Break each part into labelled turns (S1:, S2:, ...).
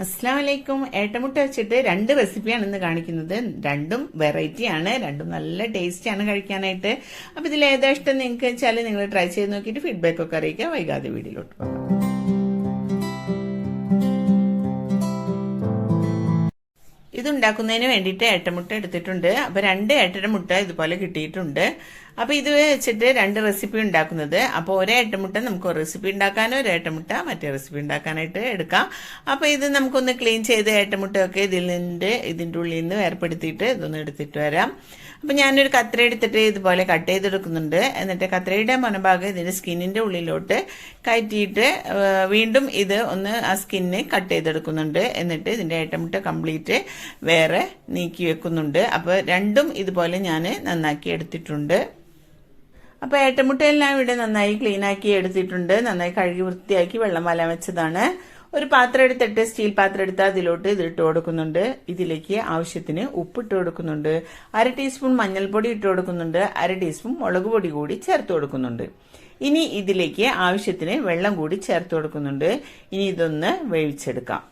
S1: അസ്സലാമു അലൈക്കും. ഏട്ടമുട്ട വെച്ചിട്ട് രണ്ട് റെസിപ്പിയാണ് ഇന്ന് കാണിക്കുന്നത്. രണ്ടും വെറൈറ്റി ആണ്, രണ്ടും നല്ല ടേസ്റ്റി ആണ് കഴിക്കാനായിട്ട്. അപ്പൊ ഇതിൽ ഏതാ ഇഷ്ടം നിങ്ങൾക്ക് വെച്ചാൽ നിങ്ങൾ ട്രൈ ചെയ്ത് നോക്കിയിട്ട് ഫീഡ്ബാക്ക് ഒക്കെ അറിയിക്കുക. വൈകാതെ വീഡിയോയിലോട്ട് പോകാം. ഇതുണ്ടാക്കുന്നതിന് വേണ്ടിയിട്ട് ഏട്ടമുട്ട എടുത്തിട്ടുണ്ട്. അപ്പൊ 2 ഏട്ടമുട്ട ഇതുപോലെ കിട്ടിയിട്ടുണ്ട്. അപ്പൊ ഇത് വെച്ചിട്ട് 2 റെസിപ്പി ഉണ്ടാക്കുന്നത്. അപ്പോൾ ഒരു ഏട്ടമുട്ട നമുക്ക് ഒരു റെസിപ്പി ഉണ്ടാക്കാനോ ഒരു ഏട്ടമുട്ട മറ്റേ റെസിപ്പി ഉണ്ടാക്കാനായിട്ട് എടുക്കാം. അപ്പൊ ഇത് നമുക്കൊന്ന് ക്ലീൻ ചെയ്ത് ഏട്ടമുട്ടയൊക്കെ ഇതിൻ്റെ ഉള്ളിൽ നിന്ന് വേർപ്പെടുത്തിയിട്ട് ഇതൊന്ന് എടുത്തിട്ട് വരാം. അപ്പൊ ഞാനൊരു കത്രി എടുത്തിട്ട് ഇതുപോലെ കട്ട് ചെയ്തെടുക്കുന്നുണ്ട്. എന്നിട്ട് കത്രിയുടെ മുൻഭാഗം ഇതിന്റെ സ്കിന്നിന്റെ ഉള്ളിലോട്ട് കയറ്റിയിട്ട് വീണ്ടും ഇത് ഒന്ന് ആ സ്കിന്ന് കട്ട് ചെയ്തെടുക്കുന്നുണ്ട്. എന്നിട്ട് ഇതിന്റെ ഏട്ടമുട്ട കംപ്ലീറ്റ് വേറെ നീക്കി വെക്കുന്നുണ്ട്. അപ്പൊ രണ്ടും ഇതുപോലെ ഞാൻ നന്നാക്കി എടുത്തിട്ടുണ്ട്. അപ്പൊ ഏട്ടമുട്ടയെല്ലാം ഇവിടെ നന്നായി ക്ലീൻ ആക്കി എടുത്തിട്ടുണ്ട്. നന്നായി കഴുകി വൃത്തിയാക്കി വെള്ളം വലാൻ വെച്ചതാണ്. ഒരു പാത്രം എടുത്തിട്ട് സ്റ്റീൽ പാത്രം എടുത്ത് അതിലോട്ട് ഇതിട്ട് കൊടുക്കുന്നുണ്ട്. ഇതിലേക്ക് ആവശ്യത്തിന് ഉപ്പിട്ട് കൊടുക്കുന്നുണ്ട്. 1/2 ടീസ്പൂൺ മഞ്ഞൾപ്പൊടി ഇട്ട് കൊടുക്കുന്നുണ്ട്. 1/2 ടീസ്പൂൺ മുളക് പൊടി കൂടി ചേർത്ത് കൊടുക്കുന്നുണ്ട്. ഇനി ഇതിലേക്ക് ആവശ്യത്തിന് വെള്ളം കൂടി ചേർത്ത് കൊടുക്കുന്നുണ്ട്. ഇനി ഇതൊന്ന് വേവിച്ചെടുക്കാം.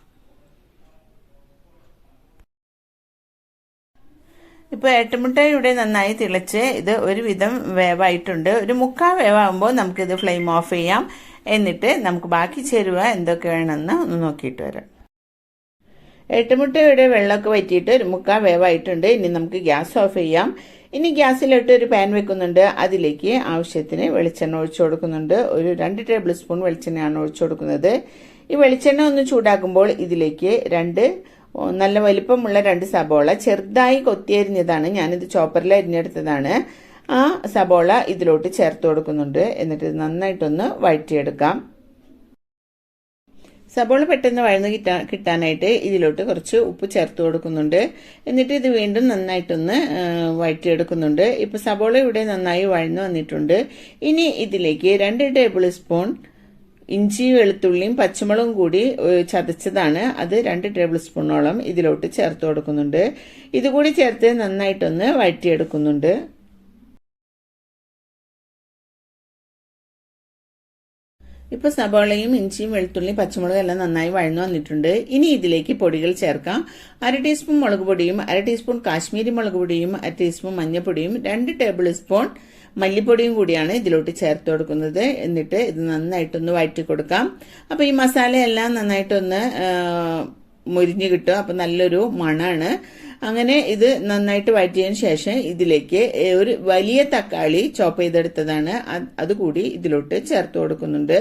S1: ഇപ്പൊ ഏട്ടമുട്ട ഇവിടെ നന്നായി തിളച്ച് ഇത് ഒരുവിധം വേവായിട്ടുണ്ട്. ഒരു 1/4 വേവാകുമ്പോൾ നമുക്കിത് ഫ്ലെയിം ഓഫ് ചെയ്യാം. എന്നിട്ട് നമുക്ക് ബാക്കി ചേരുവ എന്തൊക്കെ വേണമെന്ന് ഒന്ന് നോക്കിയിട്ട് വരാം. ഏട്ടമുട്ടയുടെ വെള്ളമൊക്കെ വറ്റിയിട്ട് ഒരു 1/4 വേവായിട്ടുണ്ട്. ഇനി നമുക്ക് ഗ്യാസ് ഓഫ് ചെയ്യാം. ഇനി ഗ്യാസിലോട്ട് ഒരു പാൻ വെക്കുന്നുണ്ട്. അതിലേക്ക് ആവശ്യത്തിന് വെളിച്ചെണ്ണ ഒഴിച്ചു കൊടുക്കുന്നുണ്ട്. ഒരു 2 ടേബിൾ സ്പൂൺ വെളിച്ചെണ്ണയാണ് ഒഴിച്ചു കൊടുക്കുന്നത്. ഈ വെളിച്ചെണ്ണ ഒന്ന് ചൂടാക്കുമ്പോൾ ഇതിലേക്ക് നല്ല വലിപ്പമുള്ള 2 സബോള ചെറുതായി കൊത്തിയരിഞ്ഞതാണ്. ഞാനിത് ചോപ്പറിൽ അരിഞ്ഞെടുത്തതാണ്. ആ സബോള ഇതിലോട്ട് ചേർത്ത് കൊടുക്കുന്നുണ്ട്. എന്നിട്ട് ഇത് നന്നായിട്ടൊന്ന് വഴറ്റിയെടുക്കാം. സബോള പെട്ടെന്ന് വഴന്ന് കിട്ടാനായിട്ട് ഇതിലോട്ട് കുറച്ച് ഉപ്പ് ചേർത്ത് കൊടുക്കുന്നുണ്ട്. എന്നിട്ട് ഇത് വീണ്ടും നന്നായിട്ടൊന്ന് വഴറ്റിയെടുക്കുന്നുണ്ട്. ഇപ്പൊ സബോള ഇവിടെ നന്നായി വഴന്നു വന്നിട്ടുണ്ട്. ഇനി ഇതിലേക്ക് 2 ടേബിൾ സ്പൂൺ ഇഞ്ചി വെളുത്തുള്ളിയും പച്ചമുളകും കൂടി ചതച്ചതാണ്. അത് 2 ടേബിൾ സ്പൂണോളം ഇതിലോട്ട് ചേർത്ത് കൊടുക്കുന്നുണ്ട്. ഇതുകൂടി ചേർത്ത് നന്നായിട്ടൊന്ന് വഴറ്റിയെടുക്കുന്നുണ്ട്. ഇപ്പൊ സബോളയും ഇഞ്ചിയും വെളുത്തുള്ളിയും പച്ചമുളകും എല്ലാം നന്നായി വഴന്നു വന്നിട്ടുണ്ട്. ഇനി ഇതിലേക്ക് പൊടികൾ ചേർക്കാം. 1/2 ടീസ്പൂൺ മുളക് പൊടിയും 1/2 ടീസ്പൂൺ കാശ്മീരി മുളക് പൊടിയും 1/2 ടീസ്പൂൺ മഞ്ഞൾപ്പൊടിയും 2 ടേബിൾ സ്പൂൺ മല്ലിപ്പൊടിയും കൂടിയാണ് ഇതിലോട്ട് ചേർത്ത് കൊടുക്കുന്നത്. എന്നിട്ട് ഇത് നന്നായിട്ടൊന്ന് വഴറ്റി കൊടുക്കാം. അപ്പൊ ഈ മസാലയെല്ലാം നന്നായിട്ടൊന്ന് മുരിഞ്ഞു കിട്ടും. അപ്പൊ നല്ലൊരു മണാണ്. അങ്ങനെ ഇത് നന്നായിട്ട് വഴറ്റിയതിന് ശേഷം ഇതിലേക്ക് ഒരു വലിയ തക്കാളി ചോപ്പ് ചെയ്തെടുത്തതാണ്. അതുകൂടി ഇതിലോട്ട് ചേർത്ത് കൊടുക്കുന്നുണ്ട്.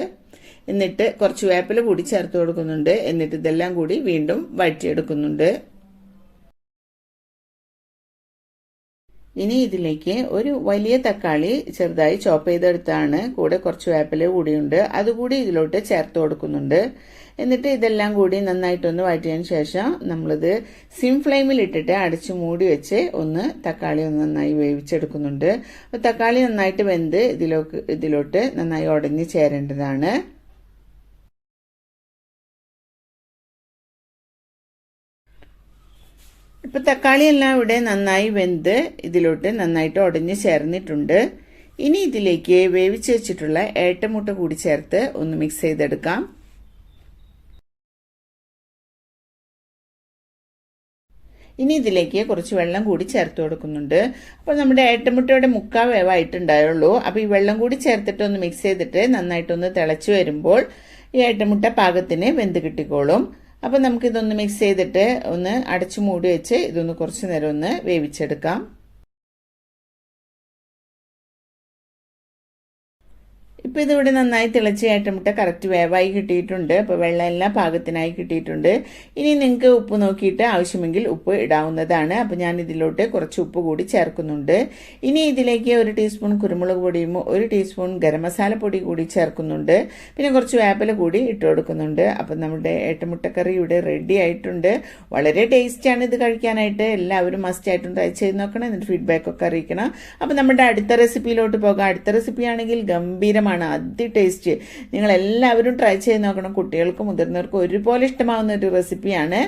S1: എന്നിട്ട് കുറച്ച് വേപ്പില കൂടി ചേർത്ത് കൊടുക്കുന്നുണ്ട്. എന്നിട്ട് ഇതെല്ലാം കൂടി വീണ്ടും വഴറ്റിയെടുക്കുന്നുണ്ട്. ഇനി ഇതിലേക്ക് ഒരു വലിയ തക്കാളി ചെറുതായി ചോപ്പ് ചെയ്തെടുത്താണ്. കൂടെ കുറച്ച് വേപ്പില കൂടിയുണ്ട്. അതുകൂടി ഇതിലോട്ട് ചേർത്ത് കൊടുക്കുന്നുണ്ട്. എന്നിട്ട് ഇതെല്ലാം കൂടി നന്നായിട്ടൊന്ന് വഴറ്റിയതിന് ശേഷം നമ്മളിത് സിം ഫ്ലെയിമിൽ ഇട്ടിട്ട് അടച്ചു മൂടി വെച്ച് തക്കാളി നന്നായി വേവിച്ചെടുക്കുന്നുണ്ട്. തക്കാളി നന്നായിട്ട് വെന്ത് ഇതിലോട്ട് നന്നായി ഉടഞ്ഞു ചേരേണ്ടതാണ്. ഇപ്പൊ തക്കാളി എല്ലാം ഇവിടെ നന്നായി വെന്ത് ഇതിലോട്ട് നന്നായിട്ട് ഉടഞ്ഞു ചേർന്നിട്ടുണ്ട്. ഇനി ഇതിലേക്ക് വേവിച്ച് വെച്ചിട്ടുള്ള ഏട്ടമുട്ട കൂടി ചേർത്ത് ഒന്ന് മിക്സ് ചെയ്തെടുക്കാം. ഇനി ഇതിലേക്ക് കുറച്ച് വെള്ളം കൂടി ചേർത്ത് കൊടുക്കുന്നുണ്ട്. അപ്പോൾ നമ്മുടെ ഏട്ടമുട്ടയുടെ 1/4 വേവായിട്ടുണ്ടായുള്ളൂ. അപ്പൊ ഈ വെള്ളം കൂടി ചേർത്തിട്ട് ഒന്ന് മിക്സ് ചെയ്തിട്ട് നന്നായിട്ടൊന്ന് തിളച്ചു വരുമ്പോൾ ഈ ഏട്ടമുട്ട പാകത്തിന് വെന്ത് കിട്ടിക്കോളും. അപ്പൊ നമുക്കിതൊന്ന് മിക്സ് ചെയ്തിട്ട് ഒന്ന് അടച്ചു മൂടി വെച്ച് ഇതൊന്ന് കുറച്ചു നേരം ഒന്ന് വേവിച്ചെടുക്കാം. ഇപ്പൊ ഇതിവിടെ നന്നായി തിളച്ച് ഏട്ടമുട്ട കറക്റ്റ് വേവായി കിട്ടിയിട്ടുണ്ട്. അപ്പൊ വെള്ളം എല്ലാം പാകത്തിനായി കിട്ടിയിട്ടുണ്ട്. ഇനി നിങ്ങൾക്ക് ഉപ്പ് നോക്കിയിട്ട് ആവശ്യമെങ്കിൽ ഉപ്പ് ഇടാവുന്നതാണ്. അപ്പൊ ഞാൻ ഇതിലോട്ട് കുറച്ച് ഉപ്പ് കൂടി ചേർക്കുന്നുണ്ട്. ഇനി ഇതിലേക്ക് 1 ടീസ്പൂൺ കുരുമുളക് പൊടിയും 1 ടീസ്പൂൺ ഗരം മസാല പൊടി കൂടി ചേർക്കുന്നുണ്ട്. പിന്നെ കുറച്ച് വേപ്പില കൂടി ഇട്ട് കൊടുക്കുന്നുണ്ട്. അപ്പൊ നമ്മുടെ ഏട്ടമുട്ടക്കറി ഇവിടെ റെഡി ആയിട്ടുണ്ട്. വളരെ ടേസ്റ്റിയാണ് ഇത് കഴിക്കാനായിട്ട്. എല്ലാവരും മസ്റ്റ് ആയിട്ടും ട്രൈ ചെയ്ത് നോക്കണം. എന്നിട്ട് ഫീഡ്ബാക്ക് ഒക്കെ അറിയിക്കണം. അപ്പൊ നമ്മുടെ അടുത്ത റെസിപ്പിയിലോട്ട് പോകാം. അടുത്ത റെസിപ്പി ആണെങ്കിൽ ഗംഭീരമാണ്, അതി ടേസ്റ്റ്. നിങ്ങൾ എല്ലാവരും ട്രൈ ചെയ്ത് നോക്കണം. കുട്ടികൾക്കും മുതിർന്നവർക്കും ഒരുപോലെ ഇഷ്ടമാവുന്ന ഒരു റെസിപ്പിയാണ്.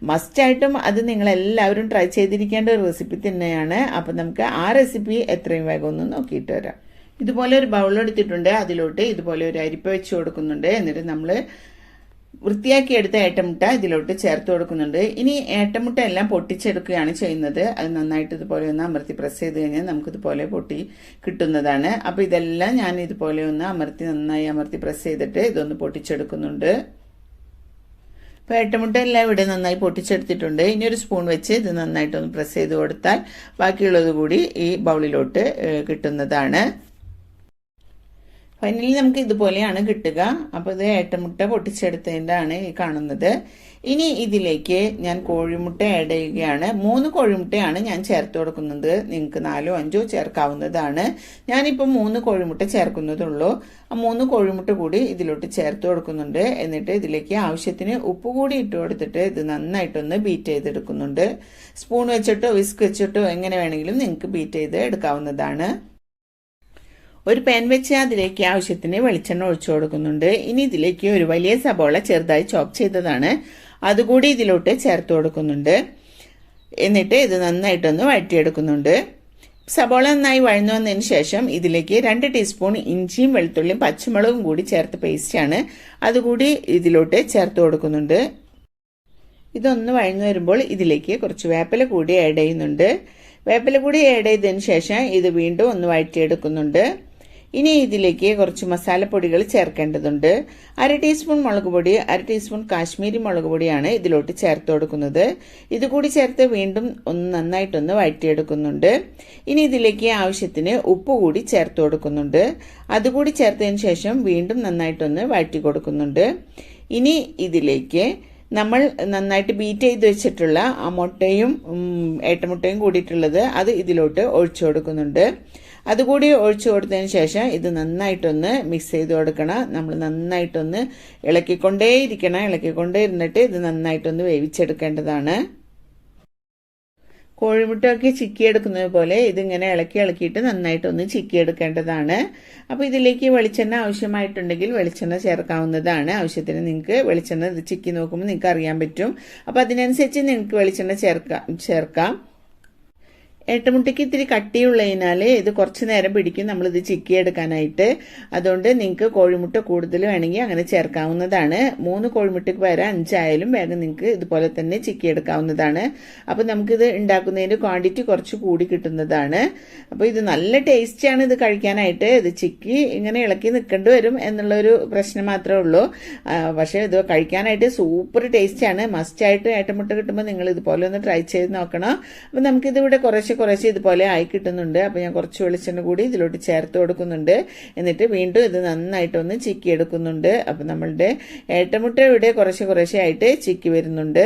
S1: മസ്റ്റായിട്ടും അത് നിങ്ങൾ എല്ലാവരും ട്രൈ ചെയ്തിരിക്കേണ്ട ഒരു റെസിപ്പി തന്നെയാണ്. അപ്പൊ നമുക്ക് ആ റെസിപ്പി എത്രയും വേഗം ഒന്ന് നോക്കിയിട്ട് വരാം. ഇതുപോലെ ഒരു ബൗൾ എടുത്തിട്ടുണ്ട്. അതിലോട്ട് ഇതുപോലെ ഒരു അരിപ്പ വെച്ച് കൊടുക്കുന്നുണ്ട്. എന്നിട്ട് നമ്മൾ വൃത്തിയാക്കിയെടുത്ത ഏട്ടമുട്ട ഇതിലോട്ട് ചേർത്ത് കൊടുക്കുന്നുണ്ട്. ഇനി ഏട്ടമുട്ട എല്ലാം പൊട്ടിച്ചെടുക്കുകയാണ് ചെയ്യുന്നത്. അത് നന്നായിട്ട് ഇതുപോലെ ഒന്ന് അമർത്തി പ്രസ് ചെയ്ത് കഴിഞ്ഞാൽ നമുക്ക് ഇതുപോലെ പൊട്ടി കിട്ടുന്നതാണ്. അപ്പൊ ഇതെല്ലാം ഞാൻ ഇതുപോലെ ഒന്ന് നന്നായി അമർത്തി പ്രസ് ചെയ്തിട്ട് ഇതൊന്ന് പൊട്ടിച്ചെടുക്കുന്നുണ്ട്. അപ്പോൾ ഏട്ടമുട്ട എല്ലാം ഇവിടെ നന്നായി പൊട്ടിച്ചെടുത്തിട്ടുണ്ട്. ഇനി ഒരു സ്പൂൺ വെച്ച് ഇത് നന്നായിട്ടൊന്ന് പ്രസ് ചെയ്ത് കൊടുത്താൽ ബാക്കിയുള്ളത് കൂടി ഈ ബൗളിലോട്ട് കിട്ടുന്നതാണ്. ഫൈനലി നമുക്ക് ഇതുപോലെയാണ് കിട്ടുക. അപ്പോൾ ഇത് ഏട്ടമുട്ട പൊട്ടിച്ചെടുത്തതിൻ്റെയാണ് ഈ കാണുന്നത്. ഇനി ഇതിലേക്ക് ഞാൻ കോഴിമുട്ട ആഡ് ചെയ്യുകയാണ്. 3 കോഴിമുട്ടയാണ് ഞാൻ ചേർത്ത് കൊടുക്കുന്നത്. നിങ്ങൾക്ക് 4 5 ചേർക്കാവുന്നതാണ്. ഞാനിപ്പോൾ 3 കോഴിമുട്ട ചേർക്കുന്നതുള്ളൂ. ആ 3 കോഴിമുട്ട കൂടി ഇതിലോട്ട് ചേർത്ത് കൊടുക്കുന്നുണ്ട്. എന്നിട്ട് ഇതിലേക്ക് ആവശ്യത്തിന് ഉപ്പ് കൂടി ഇട്ട് കൊടുത്തിട്ട് ഇത് നന്നായിട്ടൊന്ന് ബീറ്റ് ചെയ്തെടുക്കുന്നുണ്ട്. സ്പൂൺ വെച്ചിട്ടോ വിസ്ക് വെച്ചിട്ടോ എങ്ങനെ വേണമെങ്കിലും നിങ്ങൾക്ക് ബീറ്റ് ചെയ്ത് എടുക്കാവുന്നതാണ്. ഒരു പാൻ വെച്ച് അതിലേക്ക് ആവശ്യത്തിന് വെളിച്ചെണ്ണ ഒഴിച്ചു കൊടുക്കുന്നുണ്ട്. ഇനി ഇതിലേക്ക് ഒരു വലിയ സബോള ചെറുതായി ചോപ്പ് ചെയ്തതാണ് അതുകൂടി ഇതിലോട്ട് ചേർത്ത് കൊടുക്കുന്നുണ്ട്. എന്നിട്ട് ഇത് നന്നായിട്ടൊന്ന് വഴറ്റിയെടുക്കുന്നുണ്ട്. സബോള നന്നായി വഴന്നു വന്നതിന് ശേഷം ഇതിലേക്ക് 2 ടീസ്പൂൺ ഇഞ്ചിയും വെളുത്തുള്ളിയും പച്ചമുളകും കൂടി ചേർത്ത് പേസ്റ്റാണ് അതുകൂടി ഇതിലോട്ട് ചേർത്ത് കൊടുക്കുന്നുണ്ട്. ഇതൊന്ന് വഴന്നു വരുമ്പോൾ ഇതിലേക്ക് കുറച്ച് വേപ്പില കൂടി ആഡ് ചെയ്യുന്നുണ്ട്. വേപ്പില കൂടി ആഡ് ചെയ്തതിന് ശേഷം ഇത് വീണ്ടും ഒന്ന് വഴറ്റിയെടുക്കുന്നുണ്ട്. ഇനി ഇതിലേക്ക് കുറച്ച് മസാലപ്പൊടികൾ ചേർക്കേണ്ടതുണ്ട്. 1/2 ടീസ്പൂൺ മുളക് പൊടി, 1/2 ടീസ്പൂൺ കാശ്മീരി മുളക് പൊടിയാണ് ഇതിലോട്ട് ചേർത്ത് കൊടുക്കുന്നത്. ഇതുകൂടി ചേർത്ത് വീണ്ടും ഒന്ന് നന്നായിട്ടൊന്ന് വഴറ്റിയെടുക്കുന്നുണ്ട്. ഇനി ഇതിലേക്ക് ആവശ്യത്തിന് ഉപ്പ് കൂടി ചേർത്ത് കൊടുക്കുന്നുണ്ട്. അതുകൂടി ചേർത്തതിന് ശേഷം വീണ്ടും നന്നായിട്ടൊന്ന് വഴറ്റി കൊടുക്കുന്നുണ്ട്. ഇനി ഇതിലേക്ക് നമ്മൾ നന്നായിട്ട് ബീറ്റ് ചെയ്ത് വെച്ചിട്ടുള്ള ആ മുട്ടയും ഏട്ടമുട്ടയും കൂടിയിട്ടുള്ളത് അത് ഇതിലോട്ട് ഒഴിച്ചു കൊടുക്കുന്നുണ്ട്. അതുകൂടി ഒഴിച്ചു കൊടുത്തതിന് ശേഷം ഇത് നന്നായിട്ടൊന്ന് മിക്സ് ചെയ്ത് കൊടുക്കണം. നമ്മൾ നന്നായിട്ടൊന്ന് ഇളക്കിക്കൊണ്ടേ ഇരുന്നിട്ട് ഇത് നന്നായിട്ടൊന്ന് വേവിച്ചെടുക്കേണ്ടതാണ്. കോഴിമുട്ടയൊക്കെ ചിക്കിയെടുക്കുന്നത് പോലെ ഇതിങ്ങനെ ഇളക്കിയിട്ട് നന്നായിട്ടൊന്ന് ചിക്കിയെടുക്കേണ്ടതാണ്. അപ്പോൾ ഇതിലേക്ക് വെളിച്ചെണ്ണ ആവശ്യമായിട്ടുണ്ടെങ്കിൽ വെളിച്ചെണ്ണ ചേർക്കാവുന്നതാണ്. ആവശ്യത്തിന് നിങ്ങൾക്ക് വെളിച്ചെണ്ണ ഇത് ചിക്കി നോക്കുമ്പോൾ നിങ്ങൾക്ക് അറിയാൻ പറ്റും. അപ്പോൾ അതിനനുസരിച്ച് നിങ്ങൾക്ക് വെളിച്ചെണ്ണ ചേർക്കാം. ഏട്ടമുട്ടയ്ക്ക് ഇത്തിരി കട്ടിയുള്ളതിനാൽ ഇത് കുറച്ച് നേരം പിടിക്കും നമ്മളിത് ചിക്കിയെടുക്കാനായിട്ട്. അതുകൊണ്ട് നിങ്ങൾക്ക് കോഴിമുട്ട കൂടുതൽ വേണമെങ്കിൽ അങ്ങനെ ചേർക്കാവുന്നതാണ്. 3 കോഴിമുട്ടയ്ക്ക് പകരം 5 ആയാലും വേഗം നിങ്ങൾക്ക് ഇതുപോലെ തന്നെ ചിക്കിയെടുക്കാവുന്നതാണ്. അപ്പോൾ നമുക്കിത് ഉണ്ടാക്കുന്നതിൻ്റെ ക്വാണ്ടിറ്റി കുറച്ച് കൂടി കിട്ടുന്നതാണ്. അപ്പോൾ ഇത് നല്ല ടേസ്റ്റിയാണ് ഇത് കഴിക്കാനായിട്ട്. ഇത് ചിക്കി ഇങ്ങനെ ഇളക്കി നിൽക്കേണ്ടി വരും എന്നുള്ളൊരു പ്രശ്നം മാത്രമേ ഉള്ളൂ. പക്ഷേ ഇത് കഴിക്കാനായിട്ട് സൂപ്പർ ടേസ്റ്റിയാണ്. മസ്റ്റായിട്ട് ഏട്ടമുട്ട കിട്ടുമ്പോൾ നിങ്ങൾ ഇതുപോലെ ഒന്ന് ട്രൈ ചെയ്ത് നോക്കണം. അപ്പോൾ നമുക്കിതിവിടെ കുറച്ച് ഇതുപോലെ ആയി കിട്ടുന്നുണ്ട്. അപ്പോൾ ഞാൻ കുറച്ച് വെളിച്ചെണ്ണ കൂടി ഇതിലോട്ട് ചേർത്ത് കൊടുക്കുന്നുണ്ട്. എന്നിട്ട് വീണ്ടും ഇത് നന്നായിട്ടൊന്ന് ചിക്കി എടുക്കുന്നുണ്ട്. അപ്പോൾ നമ്മളുടെ ഏട്ടമുട്ട ഇവിടെ കുറച്ച് ആയിട്ട് ചിക്കി വരുന്നുണ്ട്.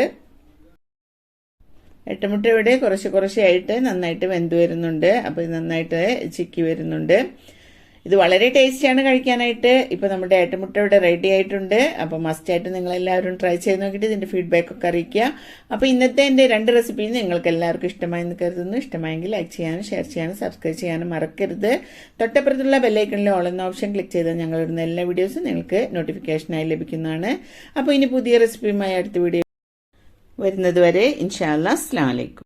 S1: ഏട്ടമുട്ട ഇവിടെ കുറച്ച് ആയിട്ട് നന്നായിട്ട് വെന്ത് വരുന്നുണ്ട്. അപ്പോൾ ഇത് നന്നായിട്ട് ചിക്കി വരുന്നുണ്ട്. ഇത് വളരെ ടേസ്റ്റിയാണ് കഴിക്കാനായിട്ട്. ഇപ്പോൾ നമ്മുടെ ഏട്ടമുട്ട ഇവിടെ റെഡി ആയിട്ടുണ്ട്. അപ്പോൾ മസ്റ്റായിട്ട് നിങ്ങളെല്ലാവരും ട്രൈ ചെയ്ത് നോക്കിയിട്ട് ഇതിൻ്റെ ഫീഡ്ബാക്ക് ഒക്കെ അറിയിക്കുക. അപ്പോൾ ഇന്നത്തെ എൻ്റെ 2 റെസിപ്പീസ് നിങ്ങൾക്ക് എല്ലാവർക്കും ഇഷ്ടമായെന്ന് കരുതുന്നു. ഇഷ്ടമായെങ്കിൽ ലൈക്ക് ചെയ്യാനും ഷെയർ ചെയ്യാനും സബ്സ്ക്രൈബ് ചെയ്യാനും മറക്കരുത്. തൊട്ടപ്പുറത്തുള്ള ബെല്ലൈക്കണിലെ ഓൾ എന്ന ഓപ്ഷൻ ക്ലിക്ക് ചെയ്താൽ ഞങ്ങളിടുന്ന എല്ലാ വീഡിയോസും നിങ്ങൾക്ക് നോട്ടിഫിക്കേഷനായി ലഭിക്കുന്നതാണ്. അപ്പോൾ ഇനി പുതിയ റെസിപ്പിയുമായി അടുത്ത വീഡിയോ വരുന്നത് വരെ ഇൻഷാ അല്ലാഹ് അസ്സലാമു അലൈക്കും.